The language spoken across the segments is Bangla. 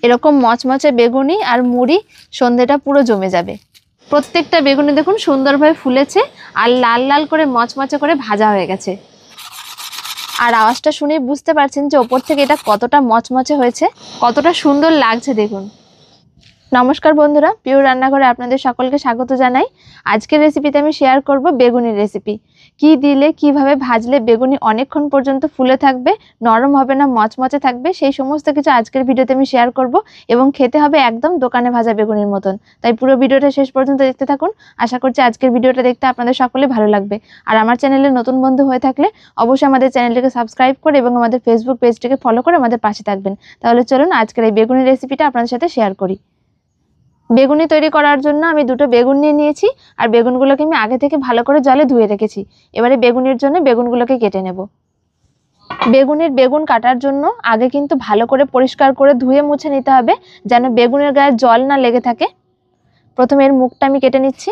এরকম মচমচে বেগুনি আর মুড়ি সন্ধ্যেটা পুরো জমে যাবে। প্রত্যেকটা বেগুনি দেখুন সুন্দরভাবে ফুলেছে আর লাল লাল করে মচমচে করে ভাজা হয়ে গেছে। আর আওয়াজটা শুনেই বুঝতে পারছেন যে ওপর থেকে এটা কতটা মচমচে হয়েছে, কতটা সুন্দর লাগছে দেখুন। নমস্কার বন্ধুরা, পিওর রান্নাঘরে আপনাদের সকলকে স্বাগত জানাই। আজকের রেসিপিতে আমি শেয়ার করব বেগুনির রেসিপি। কি দিলে কিভাবে ভাজলে বেগুনি অনেকক্ষণ পর্যন্ত ফুলে থাকবে, নরম হবে না, মচমচে থাকবে, সেই সমস্ত কিছু আজকের ভিডিওতে আমি শেয়ার করব। এবং খেতে হবে একদম দোকানে ভাজা বেগুনির মতন। তাই পুরো ভিডিওটা শেষ পর্যন্ত দেখতে থাকুন। আশা করছি আজকের ভিডিওটা দেখতে আপনাদের সকলে ভালো লাগবে। আর আমার চ্যানেলে নতুন বন্ধু হয়ে থাকলে অবশ্যই আমাদের চ্যানেলটিকে সাবস্ক্রাইব করে এবং আমাদের ফেসবুক পেজটিকে ফলো করে আমাদের পাশে থাকবেন। তাহলে চলুন আজকের এই বেগুনির রেসিপিটা আপনাদের সাথে শেয়ার করি। বেগুনি তৈরি করার জন্য আমি দুটো বেগুন নিয়ে নিয়েছি আর বেগুনগুলোকে আমি আগে থেকে ভালো করে জলে ধুয়ে রেখেছি। এবারে বেগুনের জন্য বেগুনগুলোকে কেটে নেব। বেগুন কাটার জন্য আগে কিন্তু ভালো করে পরিষ্কার করে ধুয়ে মুছে নিতে হবে, যেন বেগুনের গায়ে জল না লেগে থাকে। প্রথমে এর মুখটা আমি কেটে নিচ্ছি।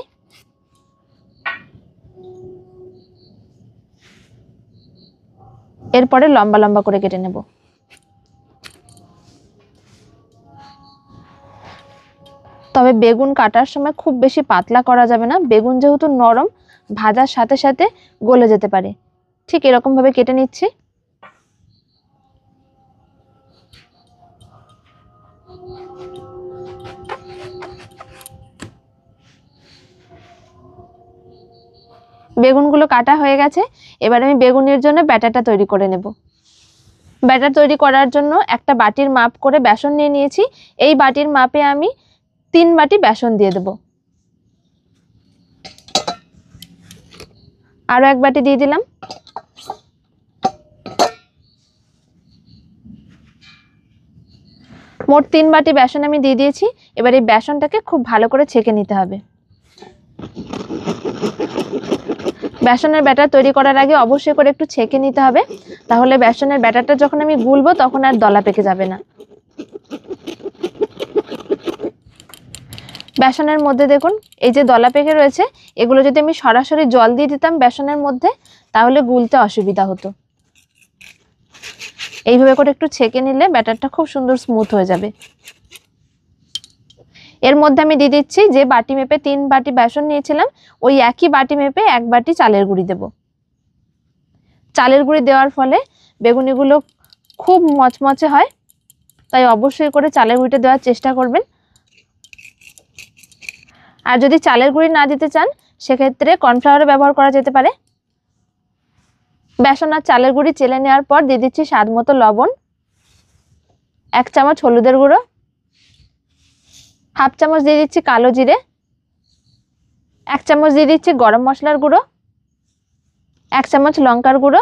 এরপরে লম্বা লম্বা করে কেটে নেব। তবে বেগুন কাটার সময় খুব বেশি পাতলা করা যাবে না, বেগুন যেহেতু নরম, ভাজার সাথে সাথে গলে যেতে পারে। ঠিক এরকম ভাবে কেটে নিচ্ছি। বেগুনগুলো কাটা হয়ে গেছে। এবার আমি বেগুনের জন্য ব্যাটারটা তৈরি করে নেব। ব্যাটার তৈরি করার জন্য একটা বাটির মাপ করে বেসন নিয়ে নিয়েছি। এই বাটির মাপে আমি 3 বাটি বেসন দিয়ে দেব। আরো এক বাটি দিয়ে দিলাম। মোট 3 বাটি বেসন আমি দিয়ে দিয়েছি। এবার এই বেসনটাকে খুব ভালো করে ছেঁকে নিতে হবে। বেসনের ব্যাটার তৈরি করার আগে অবশ্যই করে একটু ছেঁকে নিতে হবে, তাহলে বেসনের ব্যাটারটা যখন আমি গুলবো তখন আর দলা পেকে যাবে না। বেসনের মধ্যে দেখুন এই যে দলা পেকে রয়েছে, এগুলো যদি আমি সরাসরি জল দিয়ে দিতাম বেসনের মধ্যে তাহলে গুলতে অসুবিধা হতো। এইভাবে করে একটু ছেঁকে নিলে ব্যাটারটা খুব সুন্দর স্মুথ হয়ে যাবে। এর মধ্যে আমি দিয়ে দিচ্ছি যে বাটি মেপে 3 বাটি বেসন নিয়েছিলাম, ওই একই বাটি মেপে 1 বাটি চালের গুঁড়ি দেব। চালের গুঁড়ি দেওয়ার ফলে বেগুনিগুলো খুব মচমচে হয়, তাই অবশ্যই করে চালের গুঁড়িটা দেওয়ার চেষ্টা করবেন। আর যদি চালের গুঁড়ি না দিতে চান সেক্ষেত্রে কর্নফ্লাওয়ার ব্যবহার করা যেতে পারে। বেসন আর চালের গুঁড়ি চেলে নেওয়ার পর দিয়ে দিচ্ছি স্বাদ মতো লবণ, 1 চামচ হলুদের গুঁড়ো, হাফ চামচ দিয়ে দিচ্ছি কালো জিরে, 1 চামচ দিয়ে দিচ্ছি গরম মশলার গুঁড়ো, 1 চামচ লঙ্কার গুঁড়ো,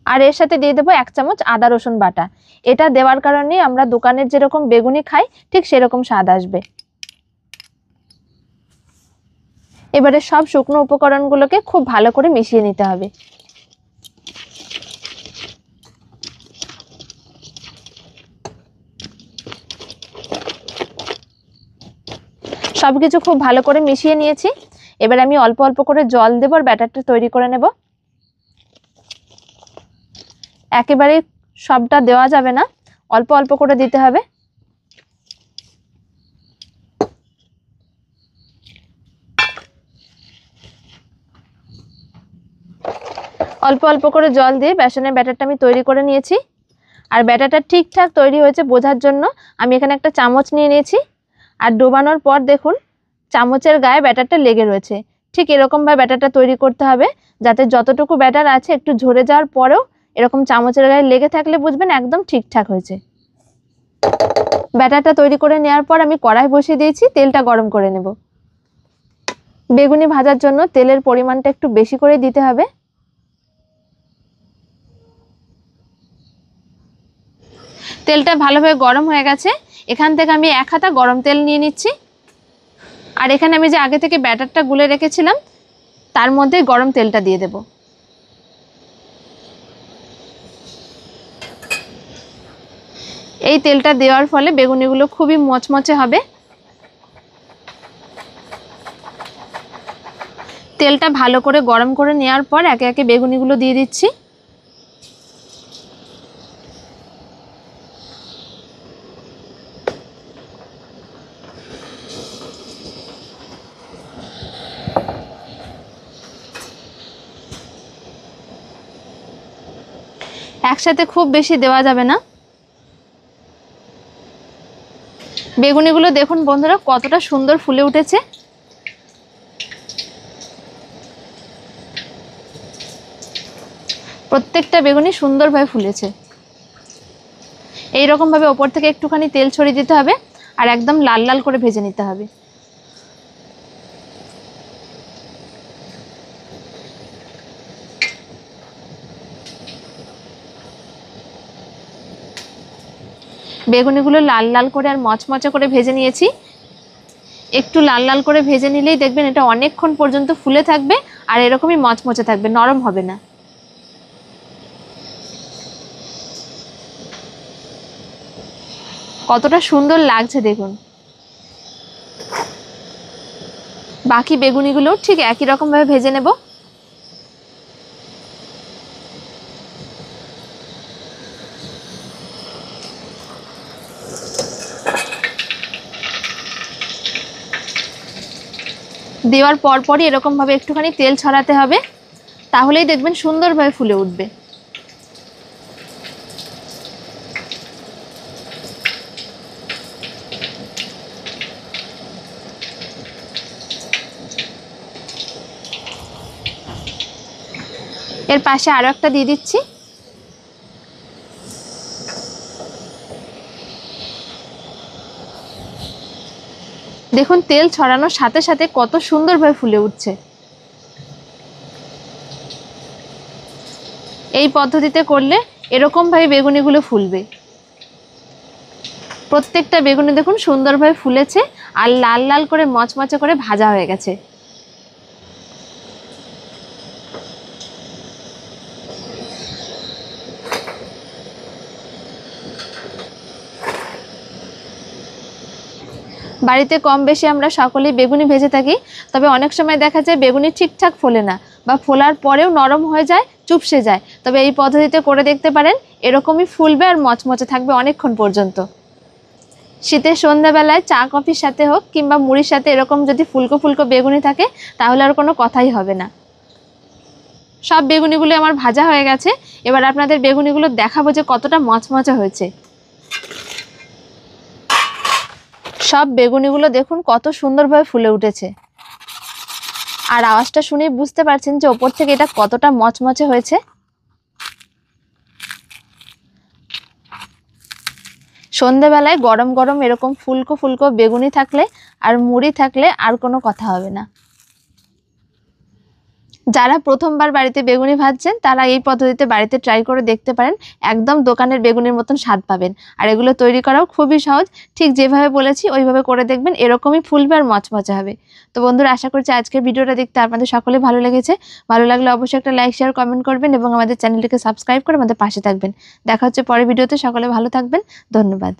আর এর সাথে দিয়ে দেবো 1 চামচ আদা রসুন বাটা। এটা দেওয়ার কারণে আমরা দোকানের যেরকম বেগুনি খাই ঠিক সেরকম স্বাদ আসবে। এবারে সব শুকনো উপকরণগুলোকে খুব ভালো করে মিশিয়ে নিতে হবে। সবকিছু খুব ভালো করে মিশিয়ে নিয়েছি। এবার আমি অল্প অল্প করে জল দেব আর ব্যাটারটা তৈরি করে নেব। একেবারে সবটা দেওয়া যাবে না, অল্প অল্প করে দিতে হবে। অল্প অল্প করে জল দিয়ে বেসনের ব্যাটারটা আমি তৈরি করে নিয়েছি। আর ব্যাটারটা ঠিকঠাক তৈরি হয়েছে বোঝার জন্য আমি এখানে একটা চামচ নিয়ে নিয়েছি। আর ডোবানোর পর দেখুন চামচের গায়ে ব্যাটারটা লেগে রয়েছে। ঠিক এরকমভাবে ব্যাটারটা তৈরি করতে হবে, যাতে যতটুকু ব্যাটার আছে একটু ঝরে যাওয়ার পরেও এরকম চামচের গায়ে লেগে থাকলে বুঝবেন একদম ঠিকঠাক হয়েছে। ব্যাটারটা তৈরি করে নেওয়ার পর আমি কড়াই বসিয়ে দিয়েছি, তেলটা গরম করে নেব। বেগুনি ভাজার জন্য তেলের পরিমাণটা একটু বেশি করে দিতে হবে। তেলটা ভালোভাবে গরম হয়ে গেছে। এখান থেকে আমি 1 হাতা গরম তেল নিয়ে নিচ্ছি। আর এখানে আমি যে আগে থেকে ব্যাটারটা গুলে রেখেছিলাম তার মধ্যে গরম তেলটা দিয়ে দেব। এই তেলটা দেওয়ার ফলে বেগুনিগুলো খুবই মচমচে হবে। তেলটা ভালো করে গরম করে নেওয়ার পর একে একে বেগুনিগুলো দিয়ে দিচ্ছি। একসাথে খুব বেশি দেওয়া যাবে না। বেগুনিগুলো দেখুন বন্ধুরা কতটা সুন্দর ফুলে উঠেছে। প্রত্যেকটা বেগুনি সুন্দরভাবে ফুলেছে। এইরকম ভাবে ওপর থেকে একটুখানি তেল ছড়িয়ে দিতে হবে আর একদম লাল লাল করে ভেজে নিতে হবে। বেগুনিগুলো লাল লাল করে আর মচমচে করে ভেজে নিয়েছি। একটু লাল লাল করে ভেজে নিলেই দেখবেন এটা অনেকক্ষণ পর্যন্ত ফুলে থাকবে আর এরকমই মচমচে থাকবে, নরম হবে না। কতটা সুন্দর লাগছে দেখুন। বাকি বেগুনিগুলো ঠিক একই রকম ভাবে ভেজে নেব। দেওয়ার পরপরই এরকম ভাবে একটুখানি তেল ছড়াতে হবে, তাহলেই দেখবেন সুন্দরভাবে ফুলে উঠবে। এর পাশে আরো একটা দিয়ে দিচ্ছি। দেখুন তেল ছড়ানোর সাথে সাথে কত সুন্দরভাবে ফুলে উঠছে। এই পদ্ধতিতে করলে এরকম ভাবে বেগুনিগুলো ফুলবে। প্রত্যেকটা বেগুনি দেখুন সুন্দরভাবে ফুলেছে আর লাল লাল করে মচমচে করে ভাজা হয়ে গেছে। বাড়িতে কম বেশি আমরা সকলেই বেগুনি ভেজে থাকি, তবে অনেক সময় দেখা যায় বেগুনি ঠিকঠাক ফোলে না বা ফোলার পরেও নরম হয়ে যায়, চুপসে যায়। তবে এই পদ্ধতিতে করে দেখতে পারেন, এরকমই ফুলবে আর মচমচে থাকবে অনেকক্ষণ পর্যন্ত। শীতের সন্ধ্যাবেলায় চা কফির সাথে হোক কিংবা মুড়ির সাথে এরকম যদি ফুলকো ফুলকো বেগুনি থাকে তাহলে আর কোনো কথাই হবে না। সব বেগুনিগুলো আমার ভাজা হয়ে গেছে। এবার আপনাদের বেগুনিগুলো দেখাবো যে কতটা মচমচে হয়েছে। সব বেগুনিগুলো দেখুন কত সুন্দরভাবে ফুলে উঠেছে। আর আওয়াজটা শুনে বুঝতে পারছেন যে ওপর থেকে এটা কতটা মচমচে হয়েছে। সন্ধ্যাবেলায় গরম গরম এরকম ফুলকো ফুলকো বেগুনি থাকলে আর মুড়ি থাকলে আর কোনো কথা হবে না। যারা প্রথমবার বাড়িতে বেগুনি ভাজছেন তারা এই পদ্ধতিতে বাড়িতে ট্রাই করে দেখতে পারেন, একদম দোকানের বেগুনির মতন স্বাদ পাবেন। আর এগুলো তৈরি করাও খুবই সহজ, ঠিক যেভাবে বলেছি ওইভাবে করে দেখবেন, এরকমই ফুলবে আর মচমচে হবে। তো বন্ধুরা, আশা করছি আজকের ভিডিওটা দেখতে আপনাদের সকলে ভালো লেগেছে। ভালো লাগলে অবশ্যই একটা লাইক শেয়ার কমেন্ট করবেন এবং আমাদের চ্যানেলটিকে সাবস্ক্রাইব করে আমাদের পাশে থাকবেন। দেখা হচ্ছে পরের ভিডিওতে। সকলে ভালো থাকবেন। ধন্যবাদ।